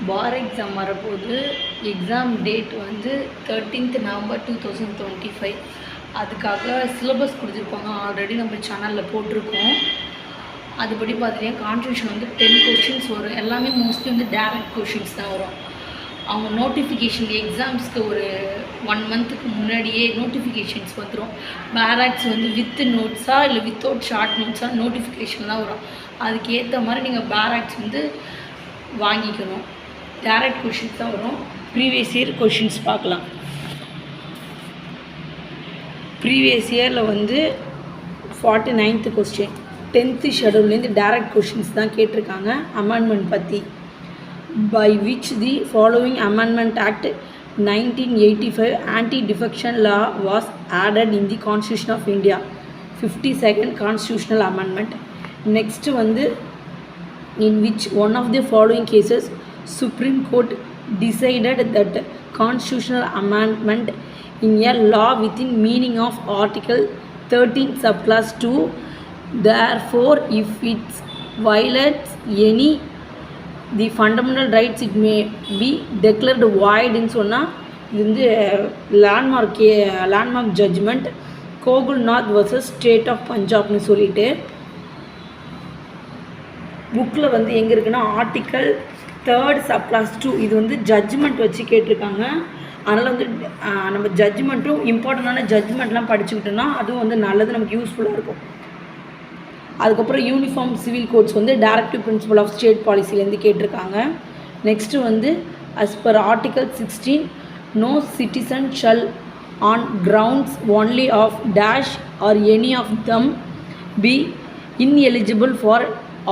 பார் exam வரப்போது. Exam date வந்து 13th November 2025. அதுக்காக சிலபஸ் கொடுத்துருப்பாங்க. ஆல்ரெடி நம்ம சேனலில் போட்டிருக்கோம். அதுபடி பார்த்தீங்கன்னா கான்ட்ரிபியூஷன் வந்து 10 கொஷின்ஸ் வரும். எல்லாமே மோஸ்ட்லி வந்து டேரக்ட் கொஷின்ஸ் தான் வரும். அவங்க நோட்டிஃபிகேஷன் எக்ஸாம்ஸ்க்கு ஒரு 1 மந்த்துக்கு முன்னாடியே நோட்டிஃபிகேஷன்ஸ் வந்துடும். பேராக்ஸ் வந்து வித் நோட்ஸாக இல்லை வித்தவுட் ஷார்ட் நோட்ஸாக நோட்டிஃபிகேஷன் தான் வரும். அதுக்கு ஏற்ற மாதிரி நீங்கள் பேராக்ஸ் வந்து வாங்கிக்கணும். டேரக்ட் கொஷின்ஸ் தான் வரும். ப்ரீவியஸ் இயர் கொஷின்ஸ் பார்க்கலாம். ப்ரீவியஸ் இயரில் வந்து 49th question 10th ஷெடியூல்லேருந்து direct questions தான் கேட்டிருக்காங்க. அமெண்ட்மெண்ட் பற்றி. By which the following Amendment Act 1985 Anti-Defection Law was added in the Constitution of India. 52nd Constitutional Amendment. Next வந்து in which one of the following cases Supreme Court decided that constitutional amendment in a law within meaning of Article 13 subclass 2, therefore if it violates any the fundamental rights it may be declared void ன்னு சொன்னால் இது வந்து landmark judgement Gokulnath versus state of பஞ்சாப்னு சொல்லிட்டு புக்கில் வந்து எங்கே இருக்குன்னா ஆர்டிக்கல் 3rd subclass 2. இது வந்து ஜட்ஜ்மெண்ட் வச்சு கேட்டிருக்காங்க. அதனால் வந்து நம்ம ஜட்ஜ்மெண்ட்டும் இம்பார்ட்டண்டான ஜட்ஜ்மெண்ட்லாம் படிச்சுக்கிட்டோன்னா அதுவும் வந்து நல்லது, நமக்கு யூஸ்ஃபுல்லாக இருக்கும். அதுக்கப்புறம் யூனிஃபார்ம் சிவில் கோட்ஸ் வந்து டைரக்டிவ் பிரின்சிபல் ஆஃப் ஸ்டேட் பாலிசிலேருந்து கேட்டிருக்காங்க. நெக்ஸ்ட்டு வந்து as per article 16 no citizen shall on grounds only of dash or any of them be ineligible for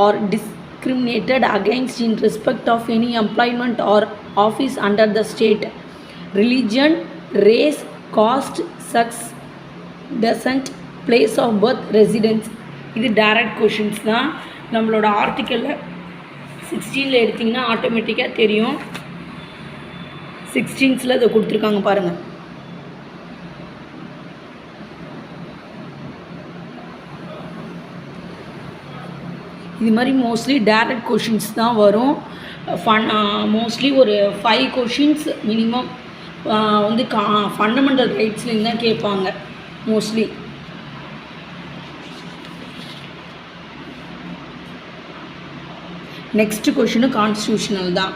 or discriminated against in respect of any employment or office under the state, religion, race, caste, sex, descent, place of birth, residence. இது direct questions தான். நம்மளோட ஆர்டிக்கலில் 16ல் எடுத்திங்கன்னா ஆட்டோமேட்டிக்காக தெரியும். 16ல் இதை கொடுத்துருக்காங்க பாருங்கள். இது மாதிரி மோஸ்ட்லி டைரக்ட் கொஷின்ஸ் தான் வரும். மோஸ்ட்லி ஒரு 5 கொஷின்ஸ் மினிமம் வந்து ஃபண்டமெண்டல் ரைட்ஸ்லேருந்து தான் கேட்பாங்க மோஸ்ட்லி. நெக்ஸ்ட் கொஷினு கான்ஸ்டியூஷனல் தான்.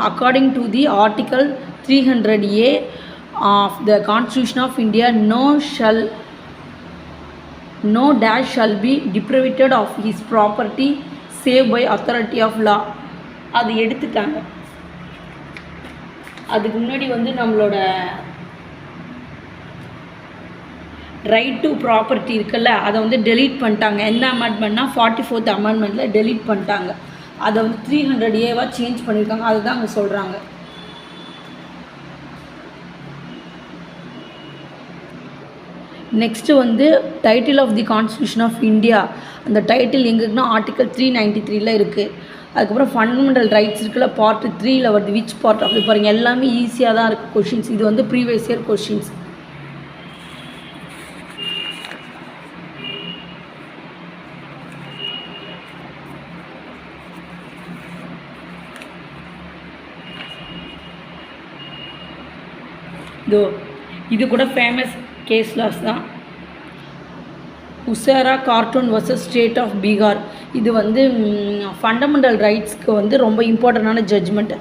According to the article 300A of the constitution of India no dash shall be deprived of his property save by authority of law. அது எடுத்துட்டாங்க. அதுக்கு முன்னாடி வந்து நம்மளோட ரைட் டு ப்ராப்பர்ட்டி இருக்குல்ல, அதை வந்து டெலீட் பண்ணிட்டாங்க. எந்த அமெண்ட்மெண்ட்னா 44th அமெண்ட்மெண்ட்டில் டெலீட் பண்ணிட்டாங்க. அதை வந்து 300A சேஞ்ச் பண்ணியிருக்காங்க. அதுதான் அங்கே சொல்கிறாங்க. நெக்ஸ்ட்டு வந்து title of the constitution of India. அந்த டைட்டில் எங்கே இருக்குன்னா ஆர்டிக்கல் 393ல் இருக்குது. அதுக்கப்புறம் ஃபண்டமெண்டல் ரைட்ஸ் இருக்குல்ல, பார்ட் 3ல் வருது. விச் பார்ட் ஆஃப் பாருங்கள், எல்லாமே ஈஸியாக தான் இருக்குது கொஷின்ஸ். இது வந்து ப்ரீவியஸ் இயர் கொஷின்ஸ். இது கூட ஃபேமஸ் கேஸ் லாஸ் தான். Hussainara Khatoon versus state of Bihar. இது வந்து ஃபண்டமெண்டல் ரைட்ஸ்க்கு வந்து ரொம்ப இம்பார்ட்டண்டான ஜட்ஜ்மெண்ட்.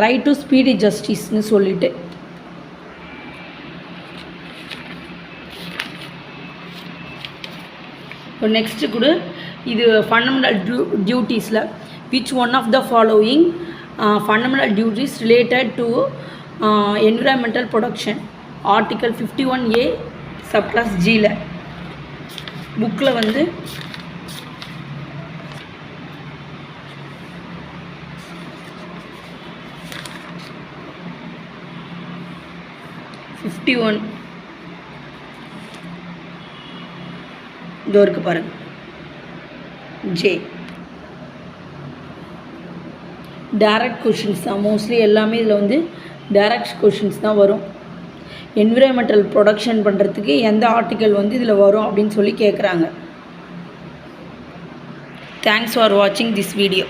ரைட் டு ஸ்பீடி ஜஸ்டிஸ்னு சொல்லிட்டு. இப்போ நெக்ஸ்ட்டு கூட இது ஃபண்டமெண்டல் டியூட்டிஸில் which one of the following fundamental duties related to environmental protection. Article 51A subclause Gல புக்கில் வந்து இதோ இருக்குது பாருங்கள் J. டைரக்ட் கொஷின்ஸ் தான் மோஸ்ட்லி எல்லாமே. இதில் வந்து டைரக்ட் கொஷின்ஸ் தான் வரும். என்விரான்மெண்டல் ப்ரொடக்ஷன் பண்ணுறதுக்கு எந்த ஆர்டிக்கல் வந்து இதில் வரும் அப்படின்னு சொல்லி கேட்குறாங்க. தேங்க்ஸ் ஃபார் வாட்சிங் திஸ் வீடியோ.